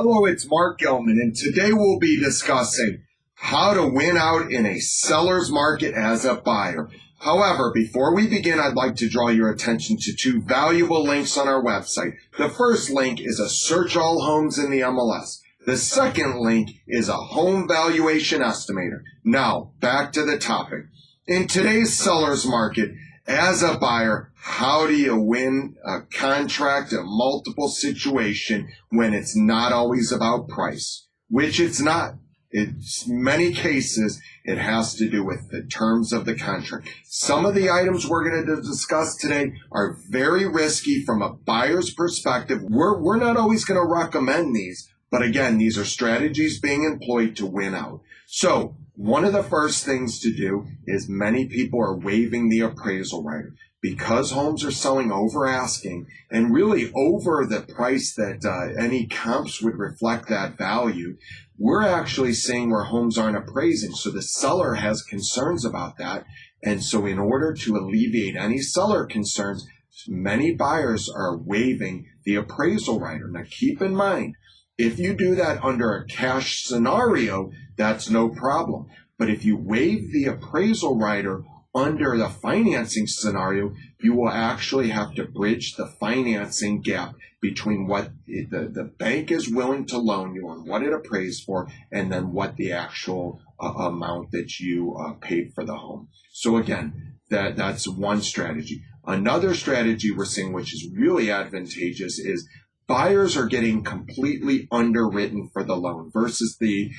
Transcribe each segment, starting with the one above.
Hello, it's Mark Gellman, and today we'll be discussing how to win out in a seller's market as a buyer. However, before we begin, I'd like to draw your attention to two valuable links on our website. The first link is a search all homes in the MLS. The second link is a home valuation estimator. Now, back to the topic. In today's seller's market, as a buyer, how do you win a contract, a multiple situation when it's not always about price? Which it's not. In many cases, it has to do with the terms of the contract. Some of the items we're going to discuss today are very risky from a buyer's perspective. We're not always going to recommend these, but again, these are strategies being employed to win out. So, one of the first things to do is many people are waiving the appraisal rider because homes are selling over asking and really over the price that any comps would reflect that value. We're actually seeing where homes aren't appraising. So the seller has concerns about that. And so in order to alleviate any seller concerns, many buyers are waiving the appraisal rider. Now keep in mind, if you do that under a cash scenario, that's no problem. But if you waive the appraisal rider under the financing scenario, you will actually have to bridge the financing gap between what the bank is willing to loan you on, what it appraised for, and then what the actual amount that you paid for the home. So again, that's one strategy. Another strategy we're seeing, which is really advantageous, is buyers are getting completely underwritten for the loan versus the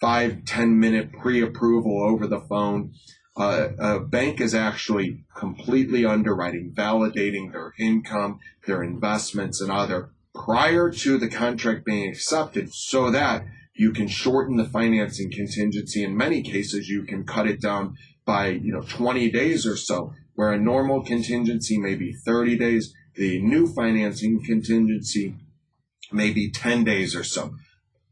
5-10 minute pre-approval over the phone. A bank is actually completely underwriting, validating their income, their investments, and other prior to the contract being accepted so that you can shorten the financing contingency. In many cases, you can cut it down by 20 days or so, where a normal contingency may be 30 days. The new financing contingency may be 10 days or so.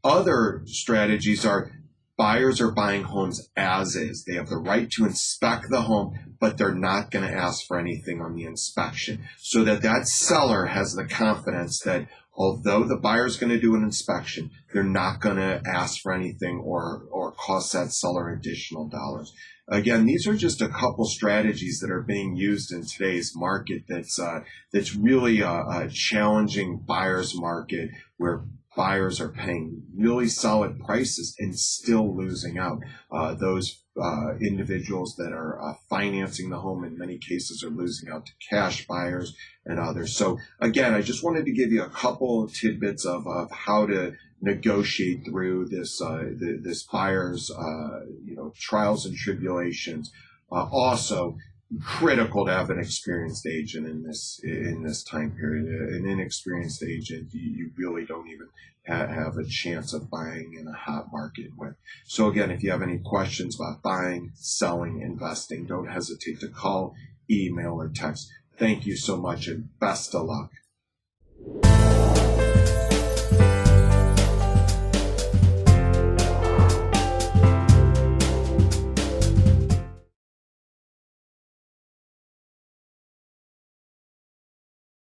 Other strategies are buyers are buying homes as is. They have the right to inspect the home, but they're not going to ask for anything on the inspection, so that seller has the confidence that although the buyer's going to do an inspection, they're not going to ask for anything or cost that seller additional dollars. Again, these are just a couple strategies that are being used in today's market that's really a challenging buyer's market where buyers are paying really solid prices and still losing out. Those individuals that are financing the home in many cases are losing out to cash buyers and others. So again, I just wanted to give you a couple of tidbits of how to negotiate through this buyer's trials and tribulations. Also, critical to have an experienced agent in this time period. An inexperienced agent, you really don't even have a chance of buying in a hot market with. So again, if you have any questions about buying, selling, investing, don't hesitate to call, email, or text. Thank you so much and best of luck.